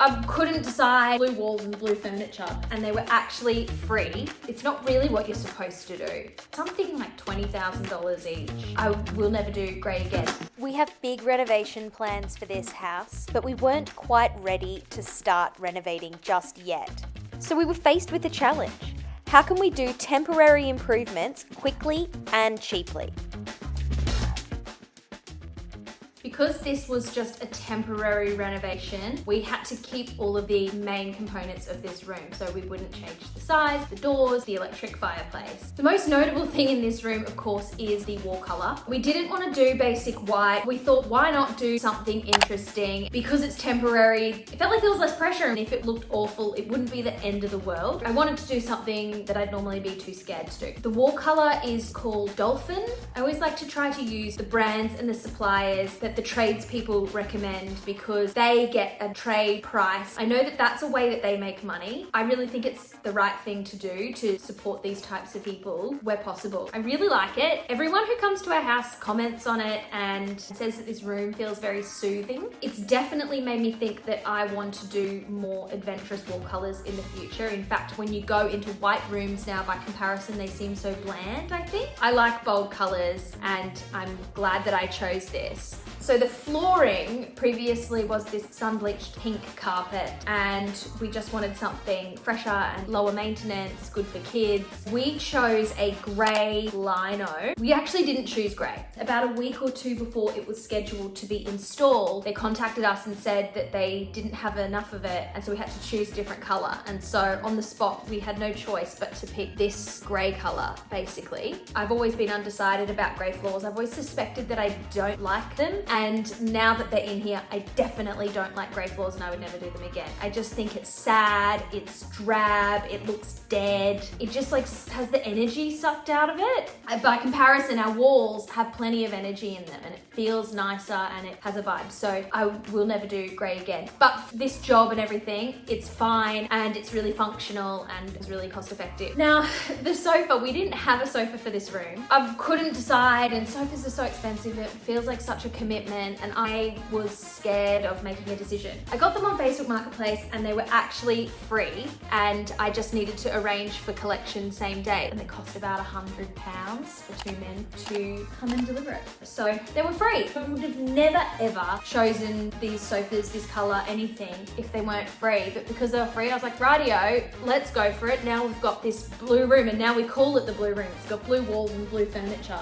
I couldn't decide blue walls and blue furniture, and they were actually free. It's not really what you're supposed to do. Something like $20,000 each. I will never do grey again. We have big renovation plans for this house, but we weren't quite ready to start renovating just yet. So we were faced with a challenge. How can we do temporary improvements quickly and cheaply? Because this was just a temporary renovation, we had to keep all of the main components of this room. So we wouldn't change the size, the doors, the electric fireplace. The most notable thing in this room, of course, is the wall color. We didn't want to do basic white. We thought, why not do something interesting? Because it's temporary, it felt like there was less pressure, and if it looked awful, it wouldn't be the end of the world. I wanted to do something that I'd normally be too scared to do. The wall color is called Dolphin. I always like to try to use the brands and the suppliers that the tradespeople recommend because they get a trade price. I know that that's a way that they make money. I really think it's the right thing to do to support these types of people where possible. I really like it. Everyone who comes to our house comments on it and says that this room feels very soothing. It's definitely made me think that I want to do more adventurous wall colors in the future. In fact, when you go into white rooms now, by comparison, they seem so bland, I think. I like bold colors, and I'm glad that I chose this. So the flooring previously was this sun-bleached pink carpet, and we just wanted something fresher and lower maintenance, good for kids. We chose a grey lino. We actually didn't choose grey. About a week or two before it was scheduled to be installed, they contacted us and said that they didn't have enough of it, and so we had to choose a different colour. And so on the spot, we had no choice but to pick this grey colour, basically. I've always been undecided about grey floors. I've always suspected that I don't like them. And now that they're in here, I definitely don't like grey floors, and I would never do them again. I just think it's sad, it's drab, it looks dead. It just like has the energy sucked out of it. By comparison, our walls have plenty of energy in them, and it feels nicer and it has a vibe. So I will never do grey again. But for this job and everything, it's fine, and it's really functional, and it's really cost effective. Now, the sofa, we didn't have a sofa for this room. I couldn't decide, and sofas are so expensive. It feels like such a commitment, and I was scared of making a decision. I got them on Facebook Marketplace, and they were actually free, and I just needed to arrange for collection same day, and it cost about £100 for two men to come and deliver it. So they were free. I would have never ever chosen these sofas, this color, anything if they weren't free, but because they were free, I was like, rightio, let's go for it. Now we've got this blue room, and now we call it the blue room. It's got blue walls and blue furniture.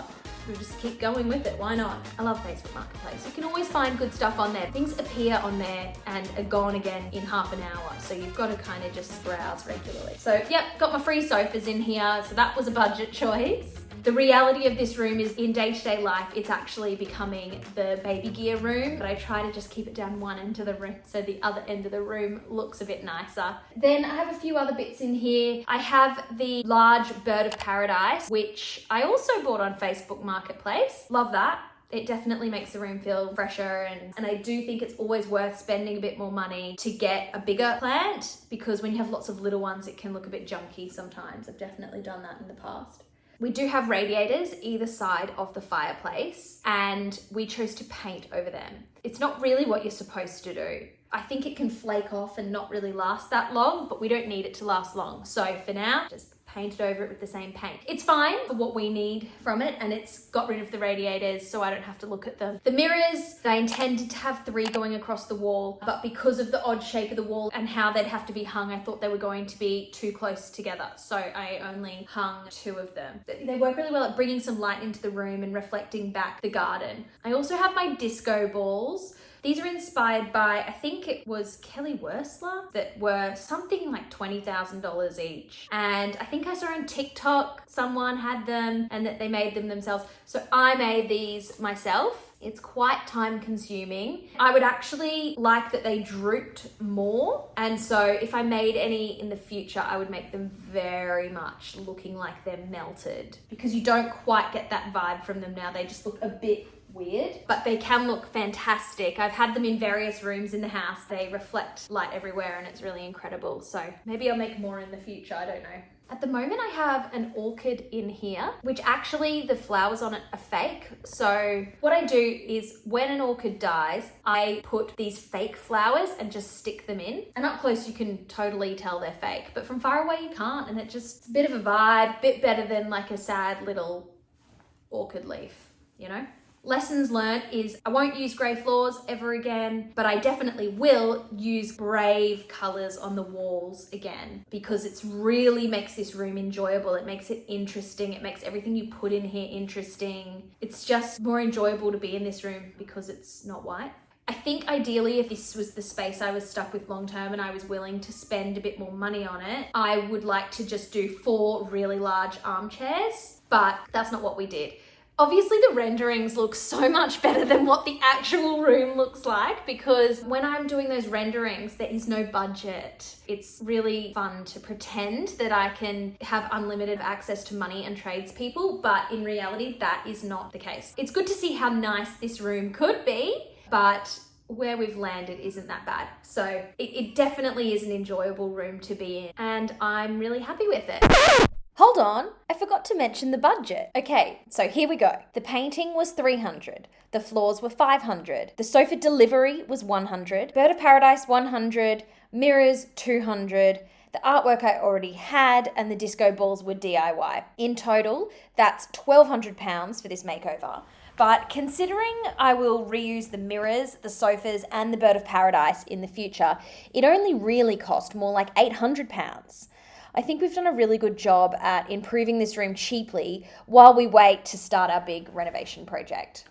We'll just keep going with it, why not? I love Facebook Marketplace. You can always find good stuff on there. Things appear on there and are gone again in half an hour, so you've got to kind of just browse regularly. So yep, got my free sofas in here, so that was a budget choice. The reality of this room is in day-to-day life, it's actually becoming the baby gear room, but I try to just keep it down one end of the room so the other end of the room looks a bit nicer. Then I have a few other bits in here. I have the large bird of paradise, which I also bought on Facebook Marketplace. Love that. It definitely makes the room feel fresher, and I do think it's always worth spending a bit more money to get a bigger plant, because when you have lots of little ones, it can look a bit junky sometimes. I've definitely done that in the past. We do have radiators either side of the fireplace, and we chose to paint over them. It's not really what you're supposed to do. I think it can flake off and not really last that long, but we don't need it to last long. So for now, just painted over it with the same paint. It's fine for what we need from it, and it's got rid of the radiators so I don't have to look at them. The mirrors, I intended to have 3 going across the wall, but because of the odd shape of the wall and how they'd have to be hung, I thought they were going to be too close together, so I only hung 2 of them. They work really well at bringing some light into the room and reflecting back the garden. I also have my disco balls. These are inspired by, I think it was Kelly Wersler, that were something like $20,000 each. And I think I saw on TikTok someone had them and that they made them themselves. So I made these myself. It's quite time consuming. I would actually like that they drooped more. And so if I made any in the future, I would make them very much looking like they're melted, because you don't quite get that vibe from them now. They just look a bit weird, but they can look fantastic. I've had them in various rooms in the house. They reflect light everywhere and it's really incredible. So maybe I'll make more in the future, I don't know. At the moment I have an orchid in here, which actually the flowers on it are fake. So what I do is when an orchid dies, I put these fake flowers and just stick them in. And up close you can totally tell they're fake, but from far away you can't, and it's a bit of a vibe, bit better than like a sad little orchid leaf, you know? Lessons learned is I won't use grey floors ever again, but I definitely will use brave colours on the walls again, because it's really makes this room enjoyable. It makes it interesting. It makes everything you put in here interesting. It's just more enjoyable to be in this room because it's not white. I think ideally if this was the space I was stuck with long term and I was willing to spend a bit more money on it, I would like to just do 4 really large armchairs, but that's not what we did. Obviously the renderings look so much better than what the actual room looks like, because when I'm doing those renderings, there is no budget. It's really fun to pretend that I can have unlimited access to money and tradespeople, but in reality, that is not the case. It's good to see how nice this room could be, but where we've landed isn't that bad. So it definitely is an enjoyable room to be in, and I'm really happy with it. Hold on, I forgot to mention the budget. Okay, so here we go. The painting was $300. The floors were $500. The sofa delivery was $100. Bird of Paradise $100. Mirrors $200. The artwork I already had, and the disco balls were DIY. In total, that's £1,200 for this makeover. But considering I will reuse the mirrors, the sofas, and the Bird of Paradise in the future, it only really cost more like £800. I think we've done a really good job at improving this room cheaply while we wait to start our big renovation project.